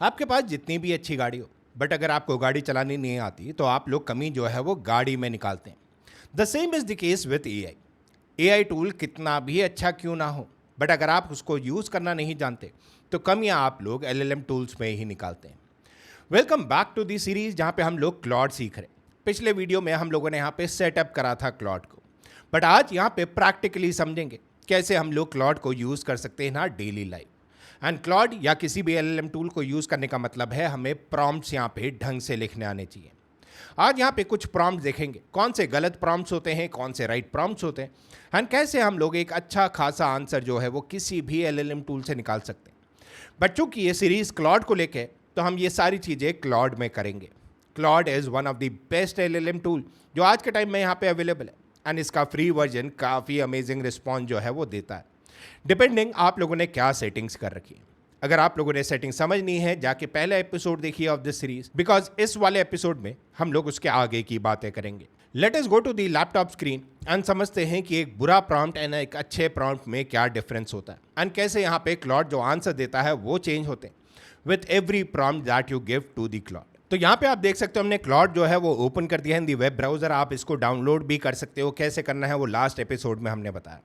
आपके पास जितनी भी अच्छी गाड़ी हो, बट अगर आपको गाड़ी चलानी नहीं आती तो आप लोग कमी जो है वो गाड़ी में निकालते हैं। The same is the case with A I tool कितना भी अच्छा क्यों ना हो, बट अगर आप उसको यूज़ करना नहीं जानते तो कमियां आप लोग LLM टूल्स में ही निकालते हैं। Welcome back to the series जहाँ पे हम लोग क्लॉड सीख रहे हैं। पिछले वीडियो में हम लोगों ने यहाँ पे सेटअप करा था क्लॉड को, बट आज यहाँ पे प्रैक्टिकली समझेंगे कैसे हम लोग क्लॉड को यूज़ कर सकते हैं ना डेली लाइफ। एंड क्लॉड या किसी भी LLM टूल को यूज़ करने का मतलब है हमें प्रॉम्प्ट्स यहाँ पे ढंग से लिखने आने चाहिए। आज यहाँ पे कुछ प्रॉम्प्ट्स देखेंगे, कौन से गलत प्रॉम्प्ट्स होते हैं, कौन से राइट प्रॉम्प्ट्स होते हैं, एंड कैसे हम लोग एक अच्छा खासा आंसर जो है वो किसी भी LLM टूल से निकाल सकते हैं। बच्चों की ये सीरीज क्लॉड को लेके है, तो हम ये सारी चीज़ें क्लॉड में करेंगे। Claude is one of the best LLM tool जो आज के टाइम में यहाँ पे अवेलेबल है, एंड इसका फ्री वर्जन काफ़ी अमेजिंग रिस्पॉन्स जो है वो देता है, डिपेंडिंग आप लोगों ने क्या सेटिंग्स कर रखी है। अगर आप लोगों ने सेटिंग समझनी है, जाके पहला एपिसोड देखिए ऑफ दिस सीरीज, बिकॉज इस वाले एपिसोड में हम लोग उसके आगे की बातें करेंगे। Let us go to the laptop screen and समझते हैं कि एक बुरा प्रॉम्प्ट एंड एक अच्छे प्रॉम्प्ट में क्या डिफरेंस होता है, एंड कैसे यहाँ पे क्लॉड जो आंसर देता है वो चेंज होते हैं with every prompt that you give to the Claude. तो यहाँ पे आप देख सकते हो हमने क्लॉड जो है वो ओपन कर दिया है इन दी वेब ब्राउजर। आप इसको डाउनलोड भी कर सकते हो, कैसे करना है वो लास्ट एपिसोड में हमने बताया।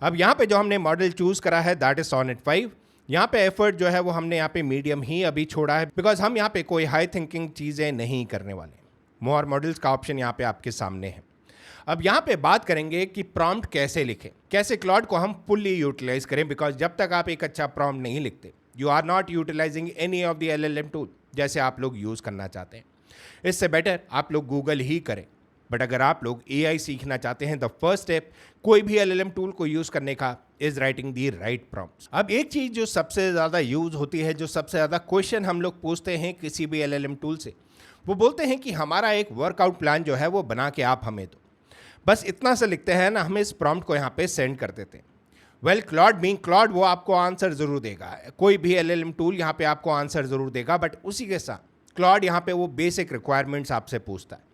अब यहाँ पे जो हमने मॉडल चूज करा है दैट इज सोनेट 5। यहाँ पे एफर्ट जो है वो हमने यहाँ पे मीडियम ही अभी छोड़ा है, बिकॉज हम यहाँ पे कोई हाई थिंकिंग चीज़ें नहीं करने वाले। मोर मॉडल्स का ऑप्शन यहाँ पे आपके सामने है। अब यहाँ पे बात करेंगे कि प्रॉम्प्ट कैसे लिखें, कैसे क्लॉड को हम फुल्ली यूटिलाइज करें, बिकॉज जब तक आप एक अच्छा प्रॉम्प्ट नहीं लिखते you are not utilising any of the LLM tool जैसे आप लोग यूज़ करना चाहते हैं। इससे बेटर आप लोग गूगल ही करें। बट अगर आप लोग AI सीखना चाहते हैं, द फर्स्ट स्टेप कोई भी LLM टूल को यूज़ करने का is writing the right prompts. अब एक चीज़ जो सबसे ज़्यादा यूज़ होती है, जो सबसे ज़्यादा क्वेश्चन हम लोग पूछते हैं किसी भी LLM टूल से, वो बोलते हैं कि हमारा एक वर्कआउट प्लान जो है वो बना के आप हमें दो। बस इतना सा लिखते हैं ना, हम इस प्रॉम्प्ट को यहाँ पे सेंड कर देते हैं। वेल, क्लॉड बीइंग क्लॉड वो आपको आंसर ज़रूर देगा, कोई भी LLM टूल यहाँ पे आपको आंसर ज़रूर देगा, बट उसी के साथ क्लॉड यहाँ पे वो बेसिक रिक्वायरमेंट्स आपसे पूछता है।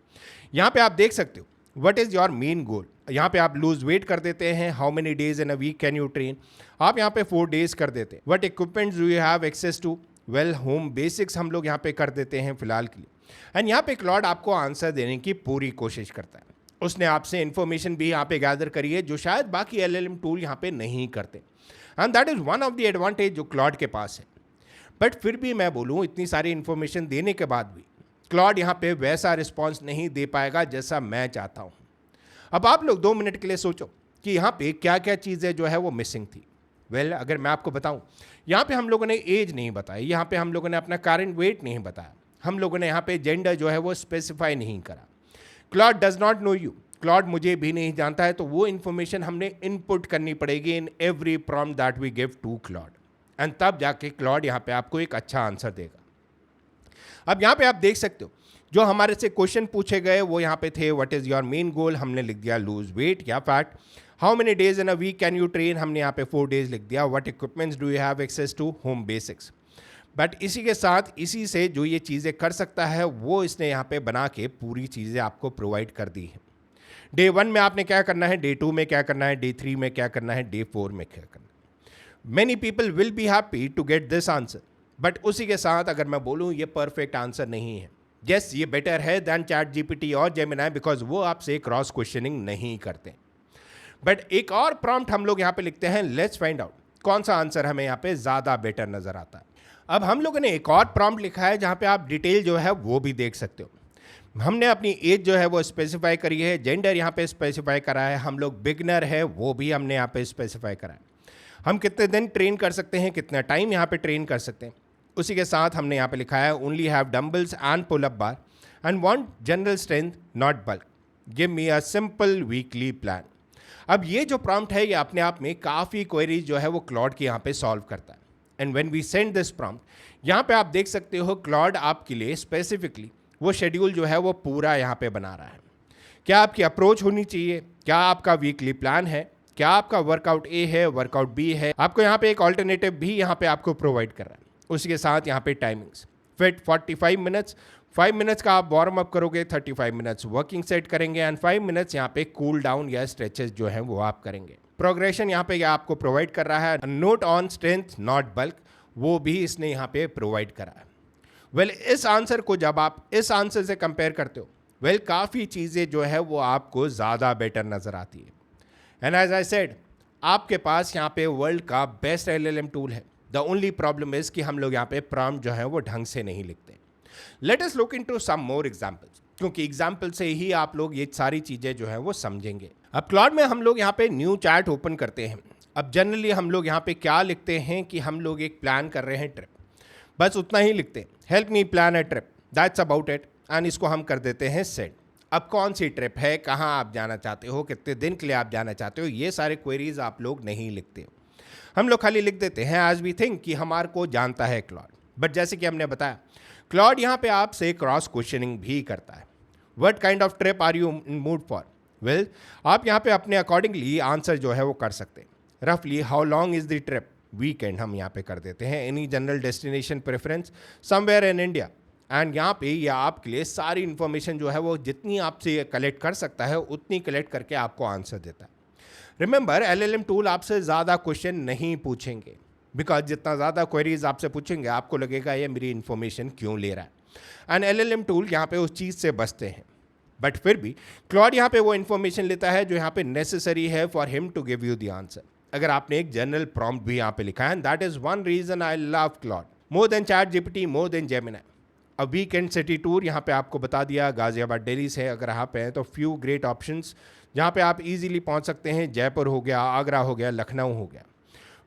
यहाँ पे आप देख सकते हो what is your main goal. यहाँ पे आप लूज वेट कर देते हैं, how many days in a week can you train, आप यहाँ पे 4 डेज कर देते हैं। What equipments do you have access to, well home basics हम लोग यहाँ पे कर देते हैं फिलहाल के लिए। एंड यहाँ पे क्लॉड आपको आंसर देने की पूरी कोशिश करता है। उसने आपसे इन्फॉर्मेशन भी यहाँ पे गैदर करी है जो शायद बाकी LLM टूल यहाँ पे नहीं करते, and that is one of the advantage जो क्लॉड के पास है। बट फिर भी मैं बोलूँ, इतनी सारी इन्फॉर्मेशन देने के बाद भी क्लॉड यहाँ पे वैसा रिस्पॉन्स नहीं दे पाएगा जैसा मैं चाहता हूँ। अब आप लोग 2 मिनट के लिए सोचो कि यहाँ पे क्या क्या चीज़ें जो है वो मिसिंग थी। वेल, अगर मैं आपको बताऊँ, यहाँ पे हम लोगों ने एज नहीं बताई, यहाँ पे हम लोगों ने अपना करंट वेट नहीं बताया, हम लोगों ने यहाँ पे जेंडर जो है वो स्पेसिफाई नहीं करा। Claude does not know you, Claude मुझे भी नहीं जानता है, तो वो इन्फॉर्मेशन हमने इनपुट करनी पड़ेगी in every prompt that we give to Claude, and तब जाके क्लॉड यहाँ पे आपको एक अच्छा आंसर देगा। अब यहाँ पे आप देख सकते हो जो हमारे से क्वेश्चन पूछे गए वो यहाँ पे थे what is your main goal, हमने लिख दिया लूज वेट या fat. How many days in a week can you train, हमने यहाँ पे 4 डेज लिख दिया। What equipments do you have access to, home basics. But इसी के साथ इसी से जो ये चीज़ें कर सकता है वो इसने यहाँ पे बना के पूरी चीज़ें आपको प्रोवाइड कर दी है। डे 1 में आपने क्या करना है, डे 2 में क्या करना है, डे 3 में क्या करना है, डे 4 में क्या करना है। Many people will be happy to get this answer, but उसी के साथ अगर मैं बोलूँ ये परफेक्ट आंसर नहीं है। यस, ये बेटर है दैन ChatGPT और जेमिनी, बिकॉज वो आपसे क्रॉस क्वेश्चनिंग नहीं करते। बट एक और प्रॉम्प्ट हम लोग यहाँ पे लिखते हैं, लेट्स फाइंड आउट कौन सा आंसर हमें यहाँ पे ज़्यादा बेटर नज़र आता है। अब हम लोगों ने एक और प्रॉम्प्ट लिखा है जहाँ पे आप डिटेल जो है वो भी देख सकते हो। हमने अपनी एज जो है वो स्पेसिफाई करी है, जेंडर यहाँ पे स्पेसिफाई करा है, हम लोग बिगनर है वो भी हमने यहाँ पे स्पेसिफाई करा है, हम कितने दिन ट्रेन कर सकते हैं, कितना टाइम यहाँ पे ट्रेन कर सकते हैं। उसी के साथ हमने यहाँ पे लिखा है only have dumbbells and pull up bar and want general strength not bulk, give me a simple weekly plan. अब ये जो प्रॉम्प्ट है ये अपने आप में काफ़ी क्वेरीज जो है वो क्लॉड के यहाँ पे सॉल्व करता है। And when we send this prompt, यहाँ पे आप देख सकते हो क्लॉड आपके लिए स्पेसिफिकली वो शेड्यूल जो है वो पूरा यहाँ पे बना रहा है। क्या आपकी अप्रोच होनी चाहिए, क्या आपका वीकली प्लान है, क्या आपका वर्कआउट A है, वर्कआउट B है, आपको यहाँ पे एक ऑल्टरनेटिव भी यहाँ पे आपको प्रोवाइड कर रहा है। उसी के साथ यहाँ पे टाइमिंग्स फिट 45 मिनट्स, 5 मिनट्स का आप वार्म अप करोगे, 35 मिनट्स वर्किंग सेट करेंगे, एंड 5 मिनट्स यहाँ पे कूल डाउन या स्ट्रेचेस जो हैं वो आप करेंगे। प्रोग्रेशन यहाँ पे आपको प्रोवाइड कर रहा है। Note on strength not bulk, वो भी इसने यहाँ पे प्रोवाइड करा है। वेल इस आंसर को जब आप इस आंसर से कंपेयर करते हो, वेल काफ़ी चीज़ें जो है वो आपको ज़्यादा बेटर नज़र आती है। एंड एज आई सेड, आपके पास यहाँ पे वर्ल्ड का बेस्ट LLM टूल है। द ओनली प्रॉब्लम इज कि हम लोग यहाँ पे प्रॉम्प्ट जो है वो ढंग से नहीं लिखते। Let us look into some more examples, क्योंकि एग्जाम्पल से ही आप लोग ये सारी चीज़ें जो है वो समझेंगे। अब क्लॉड में हम लोग यहाँ पे न्यू चैट ओपन करते हैं। अब जनरली हम लोग यहाँ पे क्या लिखते हैं कि हम लोग एक प्लान कर रहे हैं ट्रिप, बस उतना ही लिखते हैं, help me plan a trip, that's about it, and इसको हम कर देते हैं सेंड। अब कौन सी ट्रिप है, कहाँ आप जाना चाहते हो, कितने दिन के लिए आप जाना चाहते हो, ये सारे क्वेरीज आप लोग नहीं लिखते हो। हम लोग खाली लिख देते हैं एज वी थिंक कि हमारे को जानता है क्लॉड। बट जैसे कि हमने बताया, क्लॉड यहाँ पे आपसे क्रॉस क्वेश्चनिंग भी करता है। What kind of trip are you in mood for? Well, आप यहाँ पे अपने अकॉर्डिंगली आंसर जो है वो कर सकते हैं। रफली how long is the trip? Weekend हम यहाँ पे कर देते हैं। Any general destination preference? Somewhere in India. And यहाँ पे ये आपके लिए सारी इन्फॉर्मेशन जो है वो जितनी आपसे कलेक्ट कर सकता है उतनी कलेक्ट करके आपको आंसर देता है। रिमेंबर, LLM टूल आपसे ज़्यादा क्वेश्चन नहीं पूछेंगे, बिकॉज जितना ज़्यादा क्वेरीज आपसे पूछेंगे आपको लगेगा ये मेरी इन्फॉर्मेशन क्यों ले रहा है। एंड LLM टूल यहाँ पे उस चीज़ से बचते हैं। बट फिर भी क्लॉड यहाँ पे वो इन्फॉर्मेशन लेता है जो यहाँ पे नेसेसरी है for him to give you the answer. अगर आपने एक जनरल प्रॉम्प्ट भी यहाँ पे लिखा है, and that is one reason I love Claude more than ChatGPT, more than Gemini. A weekend city tour यहाँ पे आपको बता दिया, गाजियाबाद दिल्ली से अगर आप हैं तो फ्यू ग्रेट ऑप्शंस जहाँ पे आप इजीली पहुँच सकते हैं। जयपुर हो गया, आगरा हो गया, लखनऊ हो गया।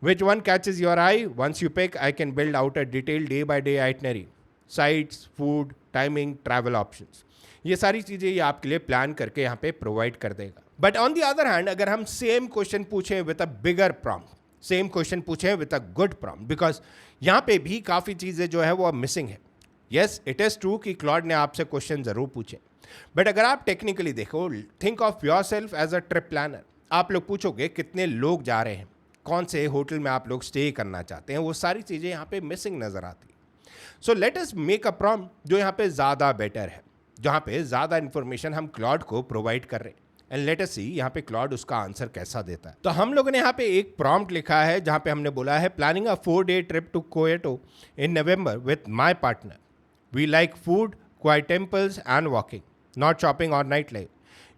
Which one catches your eye? Once you pick, I can build out a detail day by day itinerary, sites, food, timing, travel options. ये सारी चीज़ें ये आपके लिए प्लान करके यहाँ पे प्रोवाइड कर देगा। But on the other hand, अगर हम सेम क्वेश्चन पूछें with a bigger prompt, same question पूछें with a good prompt, because यहाँ पे भी काफ़ी चीज़ें जो है वो मिसिंग है। येस, इट इज़ ट्रू कि क्लॉड ने आपसे क्वेश्चन ज़रूर पूछे, बट अगर आप टेक्निकली देखो, think of yourself as a trip planner. आप लोग पूछोगे कितने लोग जा रहे हैं, कौन से होटल में आप लोग स्टे करना चाहते हैं, वो सारी चीज़ें यहाँ पे मिसिंग नज़र आती है। So let us make a prompt जो यहाँ पे ज़्यादा बेटर है, जहाँ पे ज़्यादा इन्फॉर्मेशन हम क्लॉड को प्रोवाइड कर रहे हैं। एंड लेट अस सी यहाँ पे क्लॉड उसका आंसर कैसा देता है। तो हम लोगों ने यहाँ पे एक प्रॉम्प्ट लिखा है जहाँ पे हमने बोला है, planning a 4-day trip to Kyoto in November with my partner. We like food, quiet temples and walking, not shopping or nightlife.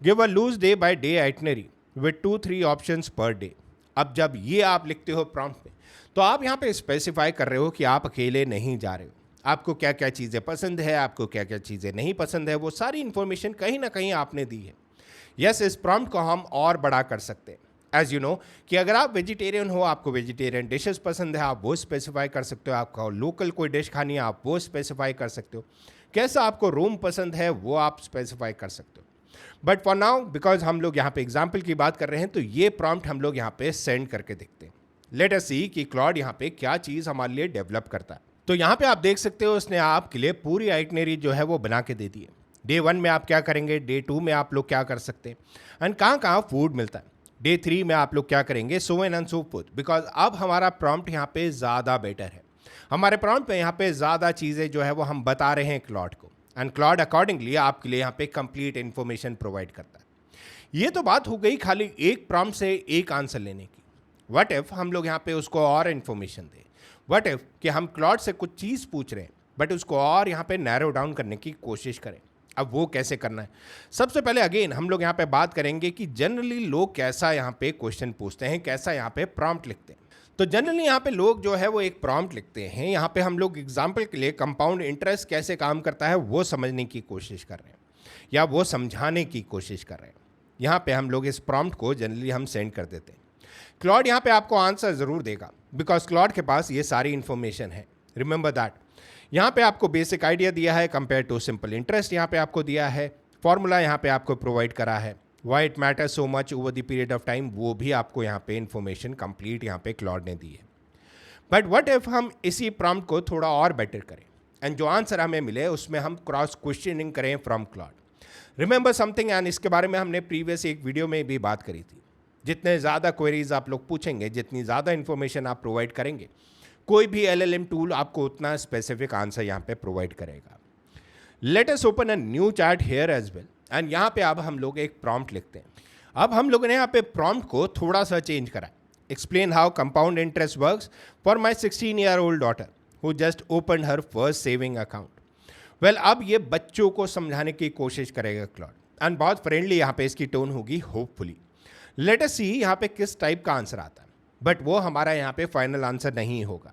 Give a loose day by day itinerary with 2-3 options per day. अब जब ये आप लिखते हो prompt में, तो आप यहाँ पे स्पेसिफाई कर रहे हो कि आप अकेले नहीं जा रहे हो। आपको क्या क्या चीज़ें पसंद है, आपको क्या क्या चीज़ें नहीं पसंद है, वो सारी इन्फॉर्मेशन कहीं ना कहीं आपने दी है। यस, इस प्रॉम्प्ट को हम और बड़ा कर सकते हैं। एज यू नो कि अगर आप वेजिटेरियन हो, आपको वेजिटेरियन डिशेस पसंद है, आप वो स्पेसिफाई कर सकते हो। आपको लोकल कोई डिश खानी है, आप वो स्पेसिफाई कर सकते हो। कैसा आपको रूम पसंद है, वो आप स्पेसिफाई कर सकते हो। बट फॉर नाउ, बिकॉज हम लोग यहाँ पे एग्जाम्पल की बात कर रहे हैं, तो ये प्रॉम्प्ट हम लोग यहाँ पे सेंड करके देखते हैं। लेट अस सी कि क्लॉड यहाँ पे क्या चीज़ हमारे लिए डेवलप करता है। तो यहाँ पे आप देख सकते हो, उसने आपके लिए पूरी आइटनरी जो है वो बना के दे दी है। डे 1 में आप क्या करेंगे, डे 2 में आप लोग क्या कर सकते हैं, एंड कहाँ कहाँ फूड मिलता है। डे 3 में आप लोग क्या करेंगे, so on and so forth. Because अब हमारा प्रॉम्प्ट यहाँ पे ज़्यादा बेटर है। हमारे प्रॉम्प्ट पे यहाँ पे ज़्यादा चीज़ें जो है वो हम बता रहे हैं क्लॉड को, एंड क्लॉड अकॉर्डिंगली आपके लिए यहाँ पे कंप्लीट इन्फॉर्मेशन प्रोवाइड करता है। ये तो बात हो गई खाली एक प्रॉम्प्ट से एक आंसर लेने की। व्हाट इफ हम लोग यहाँ पे उसको और इन्फॉर्मेशन दें? व्हाट इफ कि हम क्लॉड से कुछ चीज़ पूछ रहे हैं बट उसको और यहाँ पे नैरो डाउन करने की कोशिश करें। अब वो कैसे करना है? सबसे पहले अगेन हम लोग यहाँ पे बात करेंगे कि जनरली लोग कैसा यहाँ पे क्वेश्चन पूछते हैं, कैसा यहाँ पे प्रॉम्प्ट लिखते हैं। तो जनरली यहाँ पे लोग जो है वो एक प्रॉम्प्ट लिखते हैं। यहाँ पे हम लोग एग्जाम्पल के लिए कंपाउंड इंटरेस्ट कैसे काम करता है वो समझने की कोशिश कर रहे हैं, या वो समझाने की कोशिश कर रहे हैं। यहाँ पे हम लोग इस प्रॉम्प्ट को जनरली हम सेंड कर देते हैं। क्लॉड यहाँ पे आपको आंसर ज़रूर देगा, बिकॉज क्लॉड के पास ये सारी इन्फॉर्मेशन है। Remember that. यहाँ पे आपको बेसिक आइडिया दिया है, कंपेयर टू सिंपल इंटरेस्ट यहाँ पे आपको दिया है, फॉर्मूला यहाँ पे आपको प्रोवाइड करा है, why it matter so much over the period of time, वो भी आपको यहाँ पे इन्फॉर्मेशन कंप्लीट यहाँ पे क्लॉड ने दी है। बट व्हाट इफ हम इसी प्रॉम्प्ट को थोड़ा और बेटर करें, एंड जो आंसर हमें मिले उसमें हम क्रॉस क्वेश्चनिंग करें from Claude. Remember something, and इसके बारे में हमने प्रीवियस एक वीडियो में भी बात करी थी। जितने ज़्यादा क्वेरीज आप लोग पूछेंगे, जितनी ज़्यादा इन्फॉर्मेशन आप प्रोवाइड करेंगे, कोई भी LLM टूल आपको उतना स्पेसिफिक आंसर यहाँ पे प्रोवाइड करेगा। Let us open a new chat here as well, and यहाँ पे अब हम लोग एक प्रॉम्प्ट लिखते हैं। अब हम लोगों ने यहाँ पे प्रॉम्प्ट को थोड़ा सा चेंज करा। Explain how compound interest works for my 16-year-old daughter who just opened her first saving account. Well अब ये बच्चों को समझाने की कोशिश करेगा क्लॉड, एंड बहुत फ्रेंडली यहाँ पे इसकी टोन होगी होपफुली. लेट अस सी यहाँ पे किस टाइप का आंसर आता है, बट वो हमारा यहाँ पे फाइनल आंसर नहीं होगा.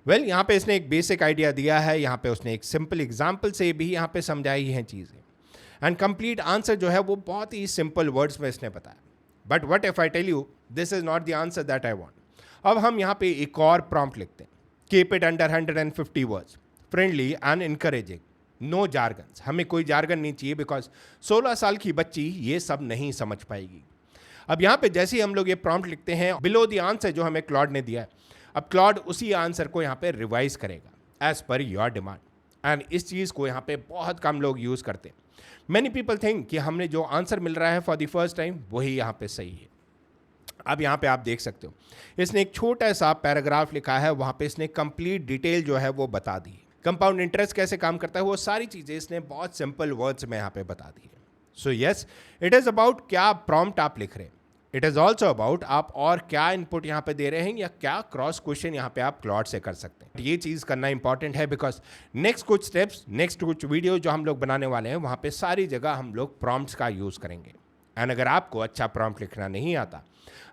वेल यहाँ पे इसने एक बेसिक आइडिया दिया है, यहाँ पे उसने एक सिंपल एग्जाम्पल से भी यहाँ पे समझाई हैं चीज़ें, एंड कंप्लीट आंसर जो है वो बहुत ही सिंपल वर्ड्स में इसने बताया. But what if I tell you this is not the answer that I want. अब हम यहाँ पे एक और प्रॉम्प्ट लिखते हैं, keep it under 150 words, friendly and encouraging, no jargons. हमें कोई जार्गन नहीं चाहिए बिकॉज 16 साल की बच्ची ये सब नहीं समझ पाएगी. अब यहाँ पे जैसे ही हम लोग ये प्रॉम्प्ट लिखते हैं, बिलो द आंसर जो हमें क्लॉड ने दिया है, अब क्लॉड उसी आंसर को यहाँ पे रिवाइज करेगा as per your demand. And इस चीज़ को यहाँ पे बहुत कम लोग यूज़ करते हैं. मैनी पीपल थिंक कि हमने जो आंसर मिल रहा है फॉर द फर्स्ट टाइम वही यहाँ पे सही है. अब यहाँ पे आप देख सकते हो इसने एक छोटा सा पैराग्राफ लिखा है, वहाँ पे इसने कंप्लीट डिटेल जो है वो बता दी है. कंपाउंड इंटरेस्ट कैसे काम करता है वो सारी चीज़ें इसने बहुत सिंपल वर्ड्स में यहाँ पे बता दी है. So yes, it is about क्या प्रॉम्प्ट आप लिख रहे हैं. इट इज़ ऑल्सो अबाउट आप और क्या इनपुट यहाँ पे दे रहे हैं या क्या क्रॉस क्वेश्चन यहाँ पे आप क्लॉड से कर सकते हैं. ये चीज़ करना इंपॉर्टेंट है बिकॉज नेक्स्ट कुछ स्टेप्स, नेक्स्ट कुछ वीडियो जो हम लोग बनाने वाले हैं वहाँ पे सारी जगह हम लोग प्रॉम्प्ट्स का यूज़ करेंगे. एंड अगर आपको अच्छा प्रॉम्प्ट लिखना नहीं आता,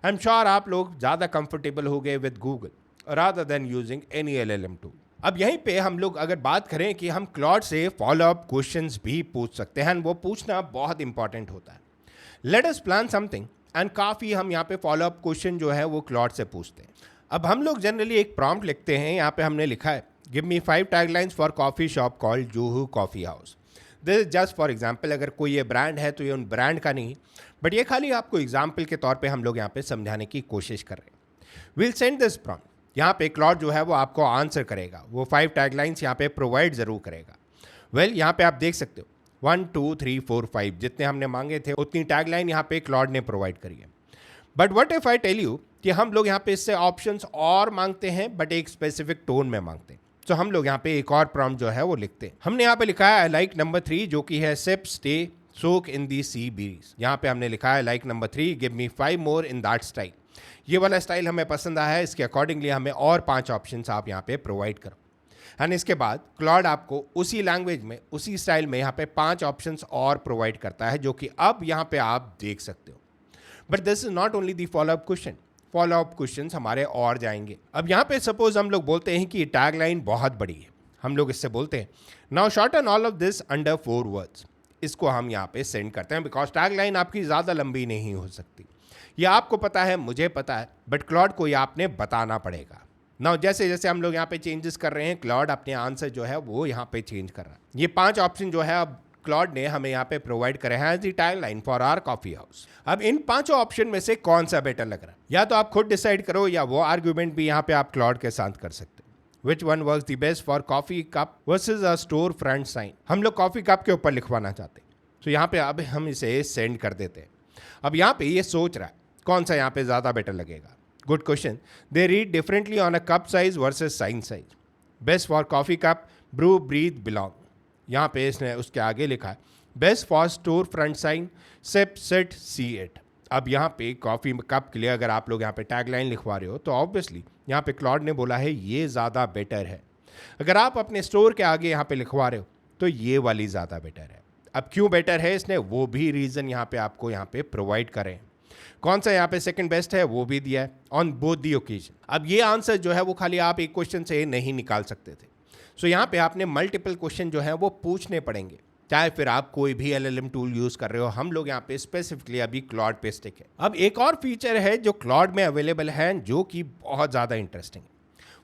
आई एम श्योर आप लोग ज़्यादा कंफर्टेबल हो गए with Google rather than using any LLM tool. अब यहीं पे हम लोग अगर बात करें कि हम क्लॉड से फॉलोअप क्वेश्चंस भी पूछ सकते हैं, वो पूछना बहुत इंपॉर्टेंट होता है. Let us plan something, and काफ़ी हम यहाँ पे फॉलोअप क्वेश्चन जो है वो क्लॉड से पूछते हैं. अब हम लोग जनरली एक प्रॉम्प्ट लिखते हैं, यहाँ पे हमने लिखा है give me 5 taglines for coffee shop called Juhu coffee house. This is just for example. अगर कोई ये ब्रांड है तो ये उन ब्रांड का नहीं, बट ये खाली आपको एग्जाम्पल के तौर पे हम लोग यहाँ पे समझाने की कोशिश कर रहे हैं. Will send this prompt. यहाँ पे क्लॉड जो है वो आपको आंसर करेगा, वो 5 टैगलाइंस यहाँ पे प्रोवाइड ज़रूर करेगा. वेल यहाँ पे आप देख सकते हो 1 2 3 4 5 जितने हमने मांगे थे उतनी टैगलाइन यहाँ पे क्लॉड ने प्रोवाइड करी है. But what if I tell you कि हम लोग यहाँ पे इससे ऑप्शंस और मांगते हैं बट एक स्पेसिफिक टोन में मांगते हैं. तो हम लोग यहाँ पे एक और प्रॉम्प्ट जो है वो लिखते हैं. हमने यहाँ पे लिखा है आई लाइक नंबर 3 जो कि है सिप स्टे सोक इन दी सी ब्रीज. यहाँ पे हमने लिखा है like number 3 give me 5 more in that style. ये वाला स्टाइल हमें पसंद आया है, इसके अकॉर्डिंगली हमें और 5 ऑप्शंस आप यहाँ पे प्रोवाइड करो. एंड इसके बाद क्लॉड आपको उसी लैंग्वेज में उसी स्टाइल में यहाँ पे 5 ऑप्शंस और प्रोवाइड करता है जो कि अब यहाँ पे आप देख सकते हो. But this is not only the follow up question. Follow up question हमारे और जाएंगे. अब यहाँ पे सपोज हम लोग बोलते हैं कि टैग लाइन बहुत बड़ी है, हम लोग इससे बोलते हैं now shorten all of this under 4 words. इसको हम यहाँ पे सेंड करते हैं बिकॉज टैग लाइन आपकी ज़्यादा लंबी नहीं हो सकती. ये आपको पता है, मुझे पता है, बट क्लॉड को ये आपने बताना पड़ेगा. नाउ जैसे जैसे हम लोग यहाँ पे चेंजेस कर रहे हैं, क्लॉड अपने आंसर जो है वो यहाँ पे चेंज कर रहा है. ये 5 ऑप्शन जो है अब क्लॉड ने हमें यहाँ पे प्रोवाइड करे हैं as the tag line for our coffee house. अब इन 5 ऑप्शन में से कौन सा बेटर लग रहा है, या तो आप खुद डिसाइड करो या वो आर्ग्यूमेंट भी यहाँ पे आप क्लॉड के साथ कर सकते हो. Which one works the best for coffee cup versus a store front sign. हम लोग कॉफी कप के ऊपर लिखवाना चाहते हैं, तो यहाँ पे अब हम इसे सेंड कर देते हैं. अब यहाँ पे ये सोच रहा है कौन सा यहाँ पे ज़्यादा बेटर लगेगा. Good question. They read differently on a cup size versus sign size. Best for coffee cup brew breathe belong. यहाँ पे इसने उसके आगे लिखा है best for store front sign sip sit see it. अब यहाँ पे कॉफ़ी कप के लिए अगर आप लोग यहाँ पे टैग लाइन लिखवा रहे हो तो ऑब्वियसली यहाँ पे क्लॉड ने बोला है ये ज़्यादा बेटर है. अगर आप अपने स्टोर के आगे यहाँ पे लिखवा रहे हो तो ये वाली ज़्यादा बेटर है. अब क्यों बेटर है इसने वो भी रीज़न यहाँ पे आपको यहाँ पे प्रोवाइड करें. कौन सा यहाँ पे सेकंड बेस्ट है वो भी दिया है ऑन बोथ दी ओकेजन. अब ये आंसर जो है वो खाली आप एक क्वेश्चन से नहीं निकाल सकते थे. सो यहाँ पे आपने मल्टीपल क्वेश्चन जो है वो पूछने पड़ेंगे, चाहे फिर आप कोई भी LLM टूल यूज़ कर रहे हो. हम लोग यहाँ पे स्पेसिफिकली अभी क्लॉड पे स्टिक है. अब एक और फीचर है जो क्लॉड में अवेलेबल है जो कि बहुत ज़्यादा इंटरेस्टिंग है.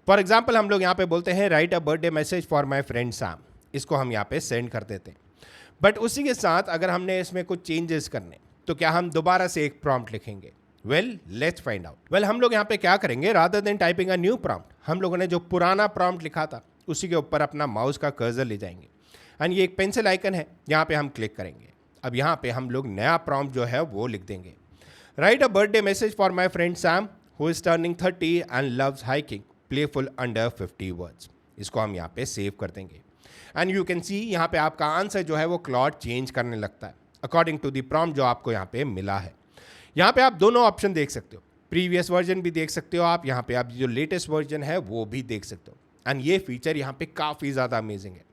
फॉर एग्जाम्पल हम लोग यहाँ पे बोलते हैं right a birthday message for my friend Sam. इसको हम यहाँ पे सेंड कर देते हैं. बट उसी के साथ अगर हमने इसमें कुछ चेंजेस करने तो क्या हम दोबारा से एक प्रॉम्प्ट लिखेंगे. Well let's find out. Well हम लोग यहाँ पे क्या करेंगे, rather than typing a new prompt, हम लोगों ने जो पुराना प्रॉम्प्ट लिखा था उसी के ऊपर अपना माउस का कर्सर ले जाएंगे एंड ये एक पेंसिल आइकन है, यहाँ पे हम क्लिक करेंगे. अब यहाँ पे हम लोग नया प्रॉम्प्ट जो है वो लिख देंगे. Right a birthday message for my friend Sam who is turning 30 and loves hiking playful under 50 words. इसको हम यहाँ पे सेव कर देंगे एंड यू कैन सी यहाँ पे आपका आंसर जो है वो क्लॉड चेंज करने लगता है अकॉर्डिंग टू द प्रॉम्प्ट जो आपको यहाँ पे मिला है. यहाँ पे आप दोनों ऑप्शन देख सकते हो, प्रीवियस वर्जन भी देख सकते हो आप, यहाँ पे आप जो लेटेस्ट वर्जन है वो भी देख सकते हो. एंड ये फीचर यहाँ पे काफ़ी ज़्यादा अमेजिंग है।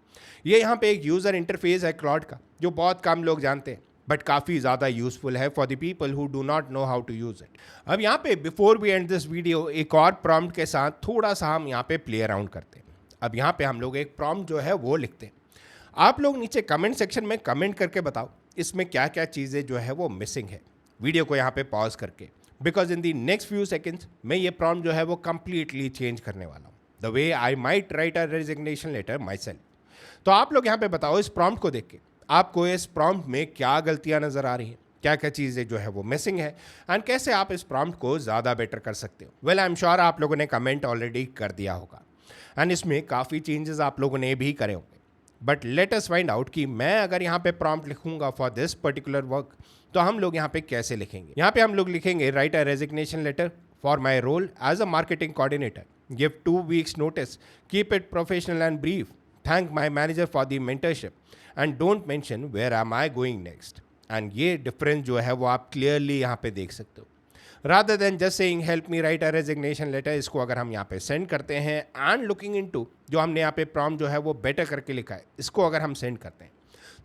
ये यहाँ पे एक यूज़र इंटरफेस है क्लॉड का जो बहुत कम लोग जानते हैं, बट काफ़ी ज़्यादा यूज़फुल है for the people who do not know how to use it. अब यहाँ पे before we end this video एक और प्रॉम्प्ट के साथ थोड़ा सा हम यहाँ पे प्ले अराउंड करते हैं। अब यहाँ पे हम लोग एक प्रॉम्प्ट जो है वो लिखते हैं। आप लोग नीचे कमेंट सेक्शन में कमेंट करके बताओ इसमें क्या क्या चीज़ें जो है वो मिसिंग है। वीडियो को यहाँ पे पॉज करके, because in the next few seconds मैं ये प्रॉम्प्ट जो है वो कंप्लीटली चेंज करने वाला हूँ, the way I might write a resignation letter myself. तो आप लोग यहाँ पे बताओ इस प्रॉम्प्ट को देख के आपको इस प्रॉम्प्ट में क्या गलतियाँ नज़र आ रही हैं, क्या क्या चीज़ें जो है वो मिसिंग है, एंड कैसे आप इस प्रॉम्प्ट को ज़्यादा बेटर कर सकते हो। वेल आई एम श्योर आप लोगों ने कमेंट ऑलरेडी कर दिया होगा एंड इसमें काफ़ी चेंजेस आप लोगों ने भी करे होंगे। But let us find out कि मैं अगर यहाँ पे प्रॉम्प्ट लिखूंगा फॉर दिस पर्टिकुलर वर्क तो हम लोग यहाँ पे कैसे लिखेंगे। यहाँ पे हम लोग लिखेंगे write a resignation letter for my role as a marketing coordinator, give 2 weeks notice, keep it professional and brief, thank my manager for the mentorship and don't mention where am I going next. And ये difference जो है वो आप clearly यहाँ पे देख सकते हो। Rather than just saying help me write a resignation letter, इसको अगर हम यहाँ पे सेंड करते हैं एंड लुकिंग इनटू जो हमने यहाँ पे प्रॉम्प्ट जो है वो बेटर करके लिखा है, इसको अगर हम सेंड करते हैं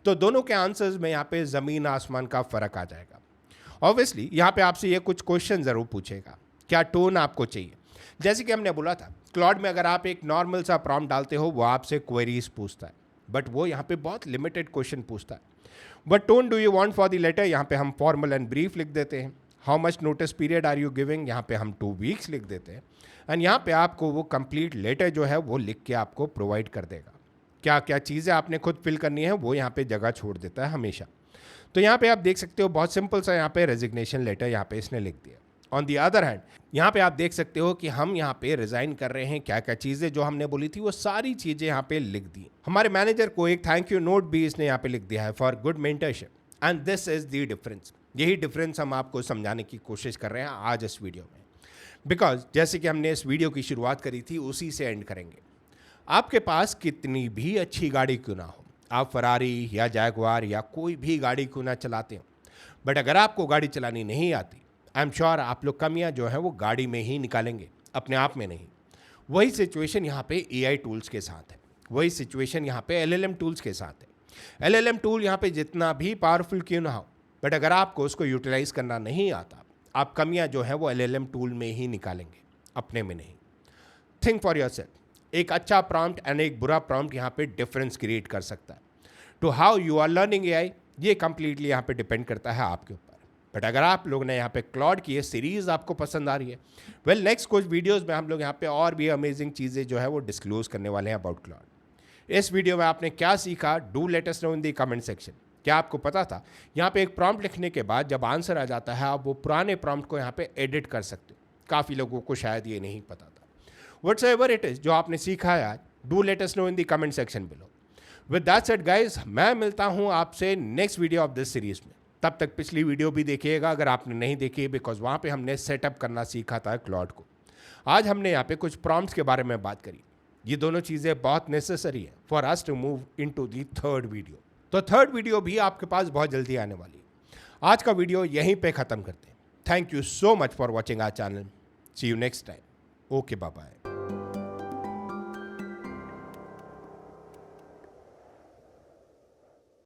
तो दोनों के आंसर्स में यहाँ पे ज़मीन आसमान का फ़र्क आ जाएगा। ऑब्वियसली यहाँ पे आपसे ये कुछ क्वेश्चन ज़रूर पूछेगा, क्या टोन आपको चाहिए। जैसे कि हमने बोला था क्लॉड में अगर आप एक नॉर्मल सा प्रॉम्प्ट डालते हो वो आपसे क्वेरीज पूछता है, बट वो यहाँ पे बहुत लिमिटेड क्वेश्चन पूछता है। But tone do you want for the letter, यहाँ पे हम फॉर्मल एंड ब्रीफ लिख देते हैं। How much notice period are you giving, यहाँ पे हम 2 weeks लिख देते हैं। एंड यहाँ पे आपको वो कंप्लीट लेटर जो है वो लिख के आपको प्रोवाइड कर देगा। क्या क्या चीज़ें आपने खुद फिल करनी है वो यहाँ पे जगह छोड़ देता है हमेशा। तो यहाँ पे आप देख सकते हो बहुत सिंपल सा यहाँ पे रेजिग्नेशन लेटर यहाँ पे इसने लिख दिया। ऑन दी अदर हैंड यहाँ पे आप देख सकते हो कि हम यहाँ पे रिजाइन कर रहे हैं, क्या क्या चीज़ें जो हमने बोली थी वो सारी चीज़ें यहाँ पे लिख दी। हमारे मैनेजर को एक थैंक यू नोट भी इसने यहाँ पे लिख दिया है for good mentorship, and this is the difference. यही डिफरेंस हम आपको समझाने की कोशिश कर रहे हैं आज इस वीडियो में, बिकॉज जैसे कि हमने इस वीडियो की शुरुआत करी थी उसी से एंड करेंगे। आपके पास कितनी भी अच्छी गाड़ी क्यों ना हो, आप फरारी या जैगवार या कोई भी गाड़ी क्यों ना चलाते हो, बट अगर आपको गाड़ी चलानी नहीं आती, आई एम श्योर आप लोग कमियां जो है वो गाड़ी में ही निकालेंगे, अपने आप में नहीं। वही सिचुएशन यहाँ पे AI टूल्स के साथ है, वही सिचुएशन यहाँ पे LLM टूल्स के साथ है। LLM टूल यहाँ पे जितना भी पावरफुल क्यों ना हो, बट अगर आपको उसको यूटिलाइज करना नहीं आता, आप कमियां जो है वो LLM टूल में ही निकालेंगे, अपने में नहीं। थिंक फॉर योरसेल्फ, एक अच्छा प्रॉम्प्ट एंड एक बुरा प्रॉम्प्ट यहाँ पे डिफरेंस क्रिएट कर सकता है। To how you are learning AI, ये कंप्लीटली यहाँ पे डिपेंड करता है आपके ऊपर। बट अगर आप लोग ने यहाँ पे क्लॉड की ये सीरीज़ आपको पसंद आ रही है, वेल नेक्स्ट कुछ वीडियोस में हम लोग यहाँ पे और भी अमेजिंग चीज़ें जो है वो डिस्क्लोज करने वाले हैं अबाउट क्लॉड। इस वीडियो में आपने क्या सीखा, do let us know in the comment section. क्या आपको पता था यहाँ पे एक प्रॉम्प्ट लिखने के बाद जब आंसर आ जाता है आप वो पुराने प्रॉम्प्ट को यहाँ पे एडिट कर सकते हो। काफ़ी लोगों को शायद ये नहीं पता था। व्हाट्सएवर इट इज़ जो आपने सीखा है आज, do let us know in the comment section below. With that said guys, मैं मिलता हूँ आपसे next video of this series में। तब तक पिछली वीडियो भी देखिएगा अगर आपने नहीं देखी, बिकॉज वहाँ पे हमने सेटअप करना सीखा था क्लॉड को। आज हमने यहाँ पे कुछ प्रॉम्प्ट्स के बारे में बात करी। ये दोनों चीज़ें बहुत नेसेसरी है for us to move into the third video. तो थर्ड वीडियो भी आपके पास बहुत जल्दी आने वाली है। आज का वीडियो यहीं पे ख़त्म करते हैं। Thank you so much for watching our channel. See you next time. Okay, bye bye.